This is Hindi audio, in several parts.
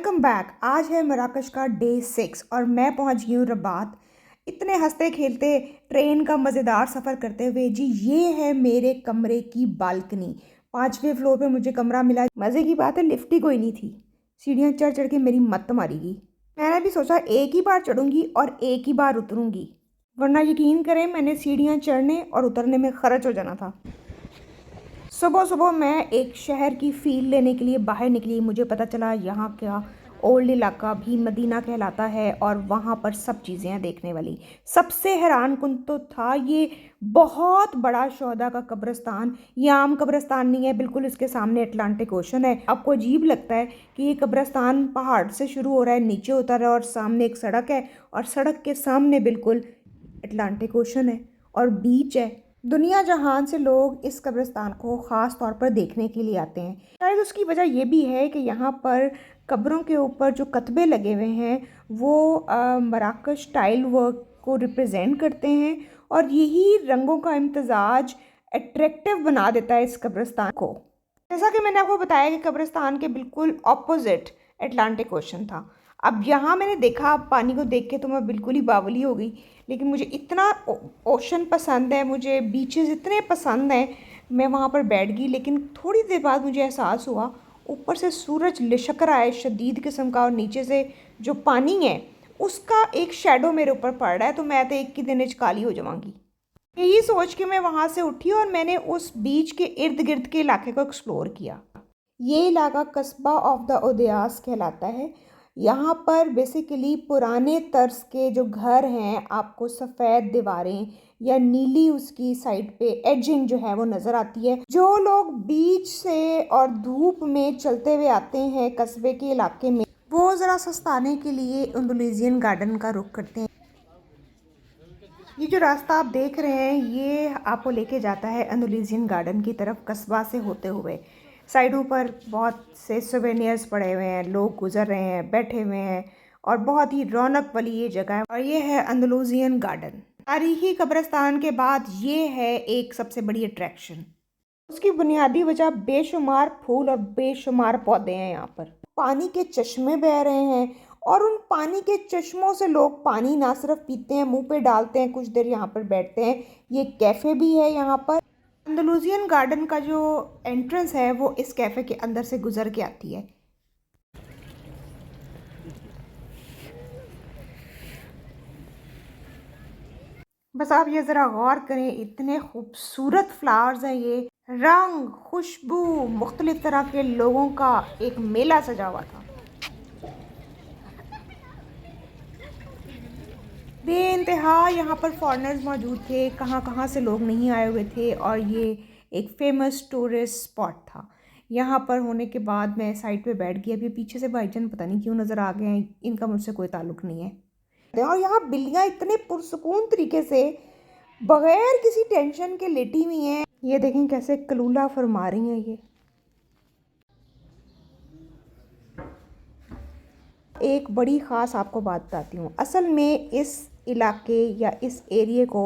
Welcome back. आज है मराकश का डे 6 और मैं पहुंच गई हूँ रबात। इतने हंसते खेलते ट्रेन का मज़ेदार सफ़र करते हुए। जी ये है मेरे कमरे की बालकनी। 5वें फ्लोर पे मुझे कमरा मिला। मज़े की बात है लिफ्ट ही कोई नहीं थी। सीढ़ियाँ चढ़ चढ़ के मेरी मत्त मारी गई। मैंने भी सोचा एक ही बार चढ़ूंगी और एक ही बार उतरूंगी, वरना यकीन करें मैंने सीढ़ियाँ चढ़ने और उतरने में खर्च हो जाना था। सुबह सुबह मैं एक शहर की फील लेने के लिए बाहर निकली। मुझे पता चला यहाँ का ओल्ड इलाका भी मदीना कहलाता है और वहाँ पर सब चीज़ें हैं देखने वाली। सबसे हैरान कुन तो था ये बहुत बड़ा शोहदा का कब्रिस्तान। ये आम कब्रिस्तान नहीं है, बिल्कुल इसके सामने अटलांटिक ओशन है। आपको अजीब लगता है कि ये कब्रिस्तान पहाड़ से शुरू हो रहा है, नीचे उतर रहा है और सामने एक सड़क है और सड़क के सामने बिल्कुल अटलांटिक ओशन है और बीच है। दुनिया जहान से लोग इस कब्रिस्तान को ख़ास तौर पर देखने के लिए आते हैं। शायद उसकी वजह यह भी है कि यहाँ पर कब्रों के ऊपर जो कतबे लगे हुए हैं वो मराकश टाइल वर्क को रिप्रेजेंट करते हैं और यही रंगों का इम्तजाज अट्रैक्टिव बना देता है इस कब्रिस्तान को। जैसा कि मैंने आपको बताया कि कब्रिस्तान के बिल्कुल ऑपोजिट अटलांटिक ओशन था। अब यहाँ मैंने देखा, पानी को देख के तो मैं बिल्कुल ही बावली हो गई। लेकिन मुझे इतना ओशन पसंद है, मुझे बीचेस इतने पसंद हैं, मैं वहाँ पर बैठ गई। लेकिन थोड़ी देर बाद मुझे एहसास हुआ ऊपर से सूरज लिशक रहा है शदीद किस्म का और नीचे से जो पानी है उसका एक शेडो मेरे ऊपर पड़ रहा है। तो मैं तो एक ही दिन काली हो जाऊँगी। यही सोच के मैं वहाँ से उठी और मैंने उस बीच के इर्द गिर्द के इलाके को एक्सप्लोर किया। ये इलाका कस्बा ऑफ द उदयास कहलाता है। यहाँ पर बेसिकली पुराने तर्ज के जो घर हैं, आपको सफ़ेद दीवारें या नीली उसकी साइड पे एजिंग जो है वो नज़र आती है। जो लोग बीच से और धूप में चलते हुए आते हैं कस्बे के इलाके में, वो ज़रा सस्ताने के लिए इंडोनेशियन गार्डन का रुख करते हैं। ये जो रास्ता आप देख रहे हैं ये आपको लेके जाता है इंडोनेशियन गार्डन की तरफ कस्बा से होते हुए। साइडों पर बहुत से सोवेनियर्स पड़े हुए हैं, लोग गुजर रहे हैं, बैठे हुए हैं और बहुत ही रौनक वाली ये जगह है। और ये है अंडलूसियन गार्डन। तारीखी कब्रिस्तान के बाद ये है एक सबसे बड़ी अट्रैक्शन। उसकी बुनियादी वजह बेशुमार फूल और बेशुमार पौधे हैं। यहाँ पर पानी के चश्मे बह रहे हैं और उन पानी के चश्मों से लोग पानी ना सिर्फ पीते हैं, मुंह पे डालते हैं, कुछ देर यहाँ पर बैठते हैं। ये कैफ़े भी है यहाँ पर। अंडलूसियन गार्डन का जो एंट्रेंस है वो इस कैफ़े के अंदर से गुजर के आती है। बस आप ये ज़रा गौर करें, इतने खूबसूरत फ्लावर्स हैं। ये रंग, खुशबू, मुख्तलिफ तरह के लोगों का एक मेला सजा हुआ था। बेइंतहा यहाँ पर फॉरेनर्स मौजूद थे, कहाँ कहाँ से लोग नहीं आए हुए थे और ये एक फेमस टूरिस्ट स्पॉट था। यहाँ पर होने के बाद मैं साइड पे बैठ गई। अभी पीछे से भाईजान पता नहीं क्यों नज़र आ गए हैं, इनका मुझसे कोई ताल्लुक़ नहीं है। और यहाँ बिल्लियाँ इतने पुरसुकून तरीके से बग़ैर किसी टेंशन के लेटी हुई हैं। ये देखें कैसे कलूला फरमा रही हैं। ये एक बड़ी ख़ास आपको बात बताती हूँ। असल में इस इलाके या इस एरिए को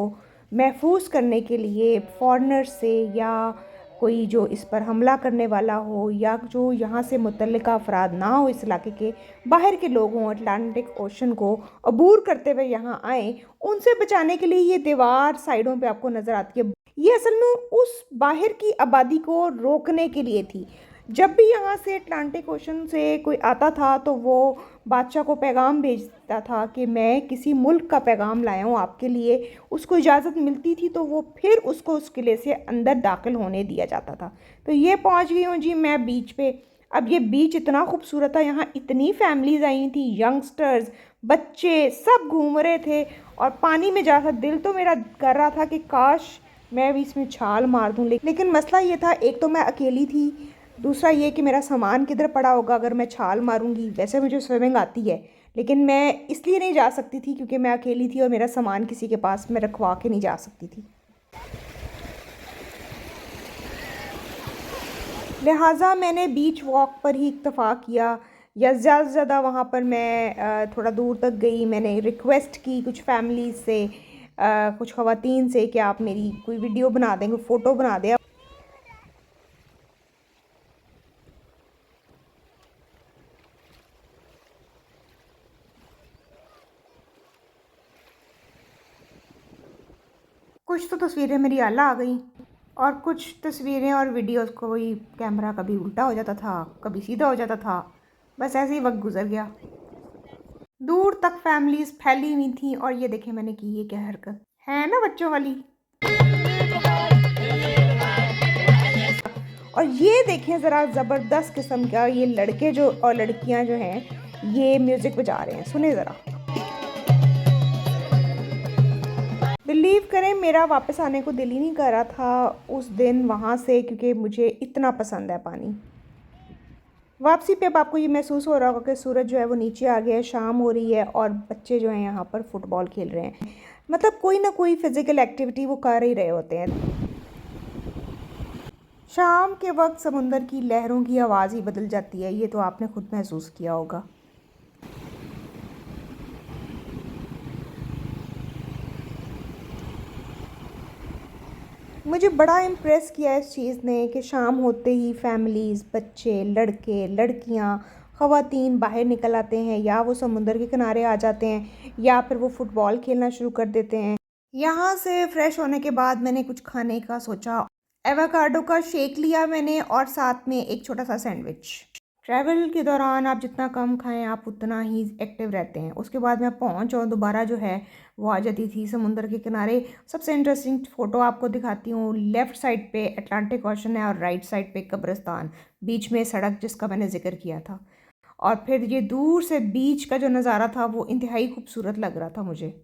महफूज करने के लिए फॉरेनर से या कोई जो इस पर हमला करने वाला हो या जो यहाँ से मुतल्लिका अफराद ना हो, इस इलाके के बाहर के लोग हों, अटलांटिक ओशन को अबूर करते हुए यहाँ आएँ, उनसे बचाने के लिए ये दीवार साइडों पे आपको नज़र आती है। ये असल में उस बाहर की आबादी को रोकने के लिए थी। जब भी यहाँ से अटलांटिक ओशन से कोई आता था तो वो बादशाह को पैगाम भेजता था कि मैं किसी मुल्क का पैगाम लाया हूँ आपके लिए। उसको इजाज़त मिलती थी तो वो फिर उसको उस किले से अंदर दाखिल होने दिया जाता था। तो ये पहुँच गई हूँ जी मैं बीच पे। अब ये बीच इतना खूबसूरत था, यहाँ इतनी फैमिलीज़ आई थी, यंगस्टर्स, बच्चे सब घूम रहे थे और पानी में जाकर दिल तो मेरा कर रहा था कि काश मैं भी इसमें छाल मार दूँ। लेकिन मसला ये था, एक तो मैं अकेली थी, दूसरा ये कि मेरा सामान किधर पड़ा होगा अगर मैं छाल मारूंगी। वैसे मुझे स्विमिंग आती है लेकिन मैं इसलिए नहीं जा सकती थी क्योंकि मैं अकेली थी और मेरा सामान किसी के पास मैं रखवा के नहीं जा सकती थी। लिहाजा मैंने बीच वॉक पर ही इक्तफ़ा किया या ज़्यादा से ज़्यादा वहाँ पर मैं थोड़ा दूर तक गई। मैंने रिक्वेस्ट की कुछ फैमिली से, कुछ ख़वातीन से कि आप मेरी कोई वीडियो बना दें, कोई फ़ोटो बना दें। कुछ तो तस्वीरें मेरी आला आ गई और कुछ तस्वीरें और वीडियोस को कोई कैमरा कभी उल्टा हो जाता था, कभी सीधा हो जाता था। बस ऐसे ही वक्त गुजर गया। दूर तक फैमिलीज फैली हुई थी और ये देखें मैंने की ये क्या हरकत है ना बच्चों वाली। और ये देखें ज़रा ज़बरदस्त किस्म का ये लड़के जो और लड़कियां जो हैं ये म्यूज़िक बजा रहे हैं, सुने ज़रा। बिलीव करें मेरा वापस आने को दिल ही नहीं कर रहा था उस दिन वहाँ से, क्योंकि मुझे इतना पसंद है पानी। वापसी पे अब आपको ये महसूस हो रहा होगा कि सूरज जो है वो नीचे आ गया है, शाम हो रही है और बच्चे जो हैं यहाँ पर फुटबॉल खेल रहे हैं। मतलब कोई ना कोई फिज़िकल एक्टिविटी वो कर ही रहे होते हैं। शाम के वक्त समुंदर की लहरों की आवाज़ ही बदल जाती है, ये तो आपने खुद महसूस किया होगा। मुझे बड़ा इम्प्रेस किया इस चीज़ ने कि शाम होते ही फैमिलीज़, बच्चे, लड़के, लड़कियाँ, ख़वातीन बाहर निकल आते हैं, या वो समुंदर के किनारे आ जाते हैं या फिर वो फ़ुटबॉल खेलना शुरू कर देते हैं। यहाँ से फ्रेश होने के बाद मैंने कुछ खाने का सोचा। एवोकाडो का शेक लिया मैंने और साथ में एक छोटा सा सैंडविच। ट्रैवल के दौरान आप जितना कम खाएं आप उतना ही एक्टिव रहते हैं। उसके बाद मैं पहुंच और दोबारा जो है वो आ जाती थी समुंदर के किनारे। सबसे इंटरेस्टिंग फ़ोटो आपको दिखाती हूँ। लेफ़्ट साइड पे अटलांटिक ओशन है और राइट साइड पे कब्रिस्तान, बीच में सड़क जिसका मैंने ज़िक्र किया था। और फिर ये दूर से बीच का जो नज़ारा था वो इंतहाई खूबसूरत लग रहा था मुझे।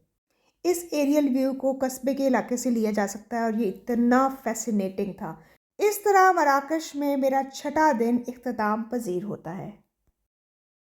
इस एरियल व्यू को कस्बे के इलाके से लिया जा सकता है और ये इतना फैसिनेटिंग था। इस तरह मराकश में मेरा छठा दिन इख्तिताम पजीर होता है।